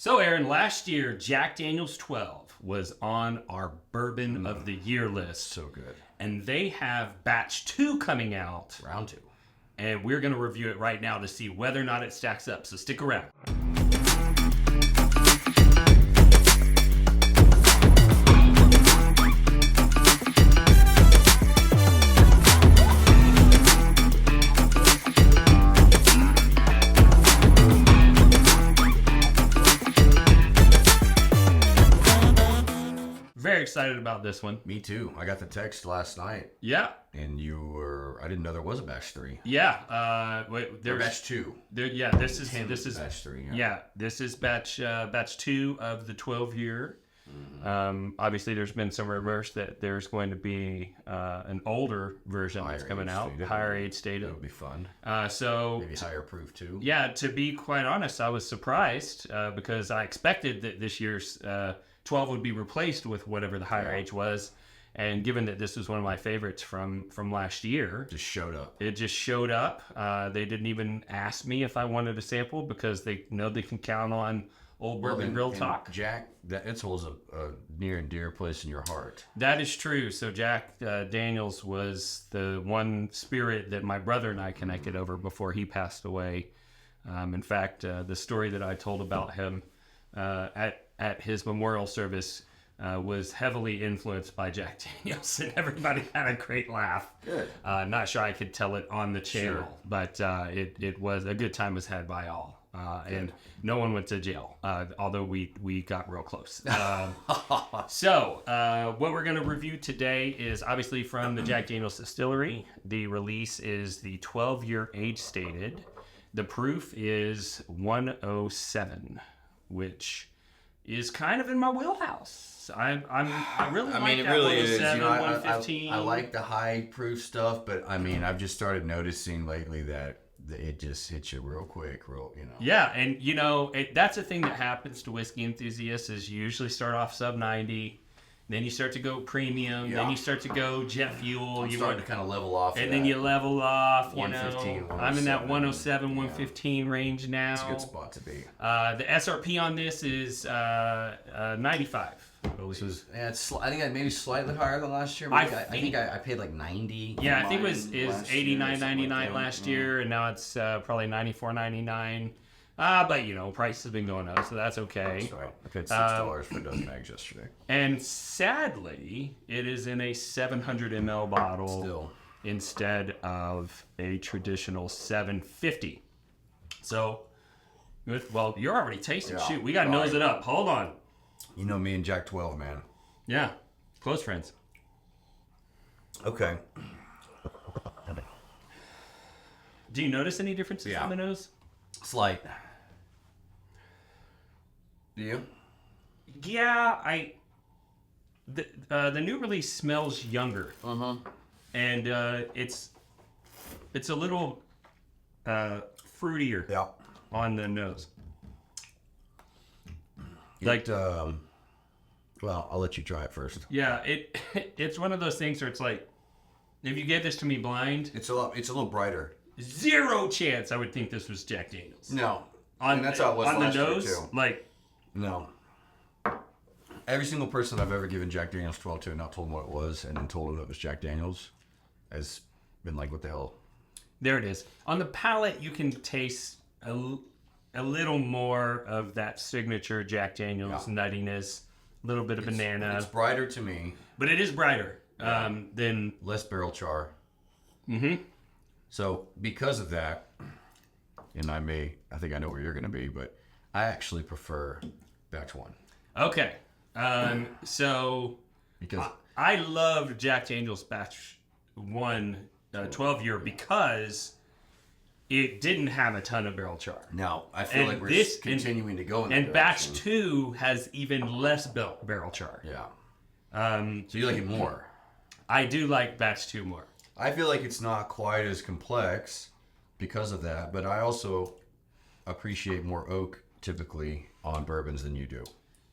So, Aaron, last year, Jack Daniel's 12 was on our Bourbon of the Year list. So good. And they have batch 2 coming out. Round 2. And we're going to review it right now to see whether or not it stacks up. So stick around. Very excited about this one. Me too. I got the text last night, Yeah. and I didn't know there was a batch 3. Yeah. There's Batch 2. This is batch 3. Yeah, this is batch 2 of the 12-year. Obviously, there's been some rumors that there's going to be an older version that's coming out, higher age stated. That would be fun. So Maybe higher proof too. yeah, to be quite honest, I was surprised because I expected that this year's 12 would be replaced with whatever the higher age was. And given that this was one of my favorites from last year, Just showed up. it just showed up. They didn't even ask me if I wanted a sample because they know they can count on Old Bourbon Real Talk. Jack, it holds a near and dear place in your heart. That is true. So Jack Daniels was the one spirit that my brother and I connected over before he passed away. In fact, the story that I told about him at his memorial service was heavily influenced by Jack Daniels, and everybody had a great laugh. Good. Not sure I could tell it on the channel, Sure. but it was a good time was had by all. And no one went to jail, although we got real close. So what we're going to review today is obviously from the Jack Daniel's Distillery. The release is the 12-year age stated. The proof is 107, which is kind of in my wheelhouse. I really like that 107, 115. I like the high proof stuff, but I mean, I've just started noticing lately that it just hits you real quick, Yeah, and that's a thing that happens to whiskey enthusiasts is you usually start off sub 90, then you start to go premium, then you start to go jet fuel. I'm starting to kind of level off. And then you level off. 115, I'm in that 107, 115 range now. It's a good spot to be. The SRP on this is 95. I think I maybe slightly higher than last year. I think I paid like 90. Yeah, I think it was 89.99 last year, and now it's probably 94.99. But price has been going up, so that's okay. That's right. I paid $6 for a dozen bags yesterday. And sadly, it is in a 700 ml bottle Still. instead of a traditional 750. So, well, you're already tasting. Yeah. Shoot, we got to nose it up. Hold on. You know me and Jack 12, man. Yeah, close friends. Okay. Do you notice any differences on the nose? Slight. Do you? Yeah, the new release smells younger. And it's a little fruitier. Yeah. On the nose. Well, I'll let you try it first. Yeah, it's one of those things where it's like, if you gave this to me blind, It's a little brighter. zero chance I would think this was Jack Daniels. No. And that's how it was on the last year, nose, too. like, No. Every single person I've ever given Jack Daniels 12 to and not told them what it was and then told them it was Jack Daniels has been like, what the hell? there it is. On the palate, you can taste a little more of that signature Jack Daniels nuttiness, a little bit of banana. It's brighter to me. But it is brighter than... Less barrel char. Mm-hmm. So because of that, and I think I know where you're going to be, but I actually prefer batch 1. Okay. So Because I loved Jack Daniel's batch 1 12-year because it didn't have a ton of barrel char. now I feel And like we're this- continuing to go in that And batch direction. 2 has even less barrel char. Yeah. So So you like it more. I do like batch 2 more. I feel like it's not quite as complex because of that, but I also appreciate more oak typically on bourbons than you do.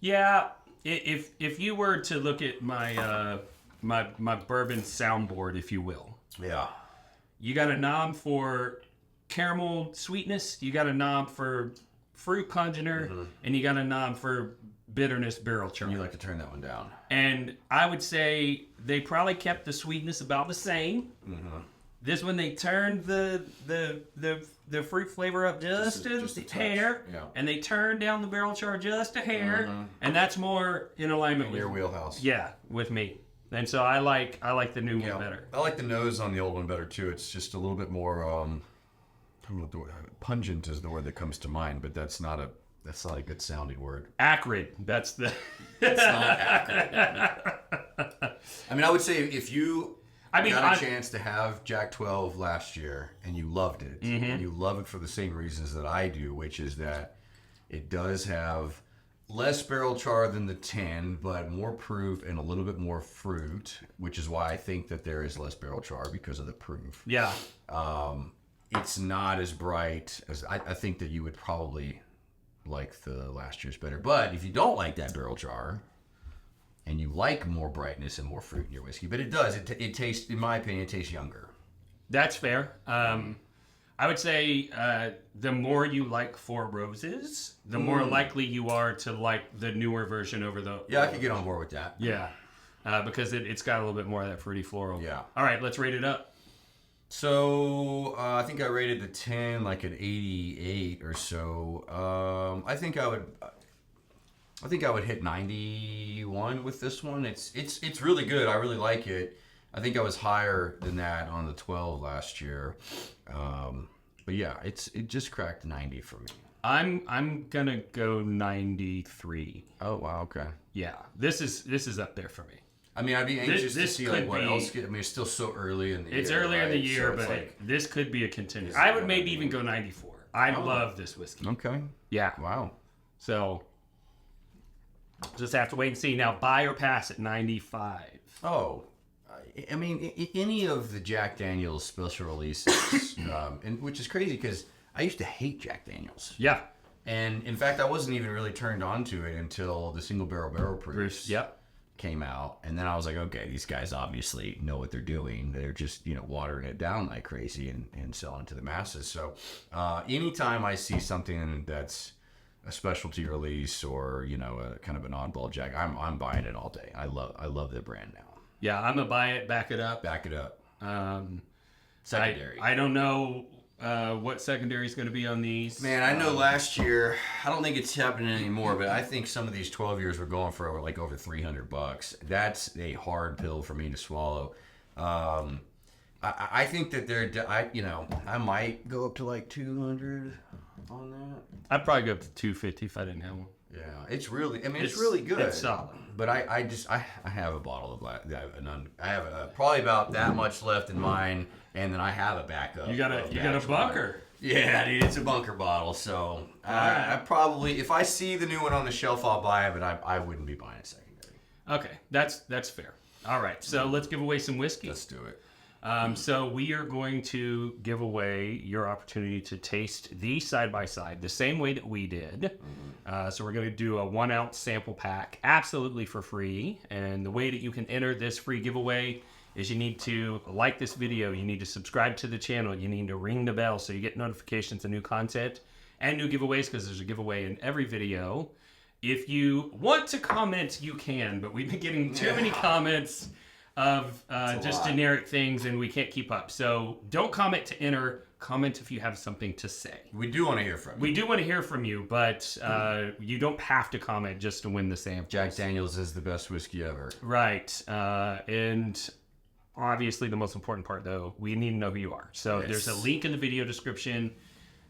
Yeah, if you were to look at my my bourbon soundboard, if you will, Yeah. you got a knob for caramel sweetness. You got a knob for fruit congener, and you got a knob for bitterness barrel char. You like to turn that one down. And I would say they probably kept the sweetness about the same. This one they turned the fruit flavor up just a hair, and they turned down the barrel char just a hair, and that's more in alignment with your wheelhouse. Yeah, with me. And so I like the new one better. I like the nose on the old one better too. It's just a little bit more pungent is the word that comes to mind, but that's not a good sounding word. Acrid. That's the. It's not acrid. I mean, I would say if you got a chance to have Jack 12 last year and you loved it, and you love it for the same reasons that I do, which is that it does have less barrel char than the 10, but more proof and a little bit more fruit, which is why I think that there is less barrel char because of the proof. Yeah. It's not as bright as I think that you would probably like the last year's better. But if you don't like that barrel char and you like more brightness and more fruit in your whiskey, but it does, it tastes, in my opinion, it tastes younger. That's fair. I would say the more you like Four Roses, the more likely you are to like the newer version over the... Yeah, I could get on board with that. Yeah, because it's got a little bit more of that fruity floral. Yeah. All right, let's rate it up. So I think I rated the 10 like an 88 or so. I think I would hit 91 with this one. It's really good. I really like it. I think I was higher than that on the 12 last year. But yeah, it just cracked 90 for me. I'm gonna go 93. Oh wow, okay. Yeah, this is up there for me. I mean, I'd be anxious to see like what else. I mean, it's still so early in the year. It's earlier in the year, so but like, this could be a contender. I would maybe even go 94. I love this whiskey. Okay. Yeah. Wow. So just have to wait and see. Now, buy or pass at 95. Oh, I mean, any of the Jack Daniel's special releases, and which is crazy because I used to hate Jack Daniel's. Yeah. And in fact, I wasn't even really turned on to it until the single barrel proofs came out. And then I was like, okay, these guys obviously know what they're doing. They're just, watering it down like crazy and selling it to the masses. So anytime I see something that's a specialty release or, a kind of an oddball Jack, I'm buying it all day. I love the brand now. Yeah, I'm going to buy it, back it up. Back it up. Secondary. I don't know what secondary is going to be on these. Man, I know last year, I don't think it's happening anymore, but I think some of these 12 years were going for like over $300. That's a hard pill for me to swallow. I think that I might go up to like 200 on that. I'd probably go up to 250 if I didn't have one. Yeah, it's really good. It's solid. But I have a bottle of I have probably about that much left in mine, and then I have a backup. You got a bunker. Yeah, dude, it's a bunker bottle. So I probably, if I see the new one on the shelf, I'll buy it, but I wouldn't be buying it secondary. Okay, that's fair. All right, so let's give away some whiskey. Let's do it. So we are going to give away your opportunity to taste the side-by-side the same way that we did. So we're going to do a 1 ounce sample pack absolutely for free. And the way that you can enter this free giveaway is you need to like this video, you need to subscribe to the channel, you need to ring the bell so you get notifications of new content and new giveaways, because there's a giveaway in every video. If you want to comment, you can, but we've been getting too many comments of just generic things and we can't keep up. So don't comment to enter. Comment if you have something to say. We do want to hear from you. We do want to hear from you, but you don't have to comment just to win the sample. Jack Daniel's is the best whiskey ever. Right. And obviously the most important part, though, we need to know who you are. So there's a link in the video description.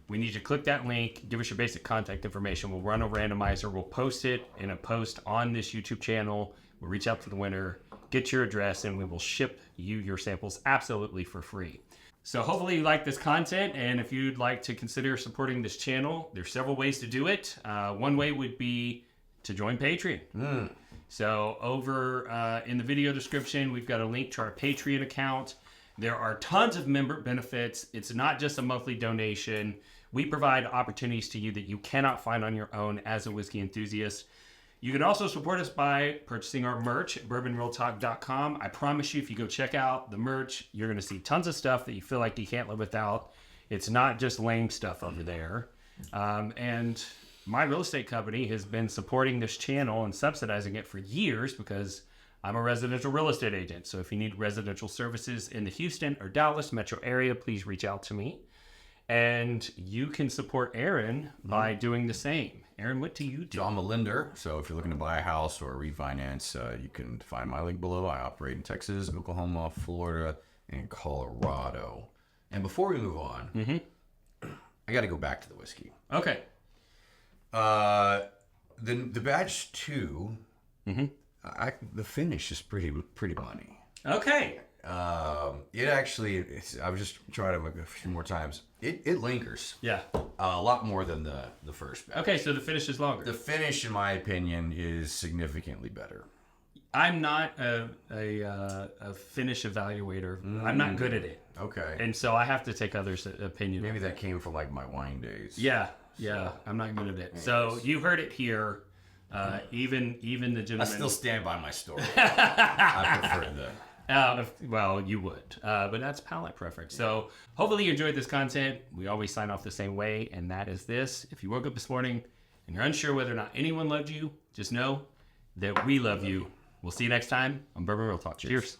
We need you to click that link, give us your basic contact information. We'll run a randomizer. We'll post it in a post on this YouTube channel. We'll reach out to the winner, get your address, and we will ship you your samples absolutely for free. So hopefully you like this content, and if you'd like to consider supporting this channel, there's several ways to do it. One way would be to join Patreon. So over in the video description, we've got a link to our Patreon account. There are tons of member benefits. It's not just a monthly donation. We provide opportunities to you that you cannot find on your own as a whiskey enthusiast. You can also support us by purchasing our merch at bourbonrealtalk.com. I promise you, if you go check out the merch, you're going to see tons of stuff that you feel like you can't live without. It's not just lame stuff over there. And my real estate company has been supporting this channel and subsidizing it for years because I'm a residential real estate agent. So if you need residential services in the Houston or Dallas metro area, please reach out to me. And you can support Aaron by doing the same. Aaron, what do you do? So I'm a lender. So if you're looking to buy a house or refinance, you can find my link below. I operate in Texas, Oklahoma, Florida, and Colorado. And before we move on, I got to go back to the whiskey. Okay. The batch 2, the finish is pretty money. Okay. It actually, I was just trying to a few more times. It lingers. Yeah. A lot more than the first batch. Okay, so the finish is longer. The finish, in my opinion, is significantly better. I'm not a finish evaluator. I'm not good at it. Okay. And so I have to take others' opinion. Maybe that came from like my wine days. Yeah. I'm not good at it. So you heard it here. Even the gentleman. I still stand by my story. I prefer the. Well, you would, but that's palate preference. So hopefully you enjoyed this content. We always sign off the same way, and that is this. If you woke up this morning and you're unsure whether or not anyone loved you, just know that we love you. We'll see you next time on Bourbon Real Talk. Cheers.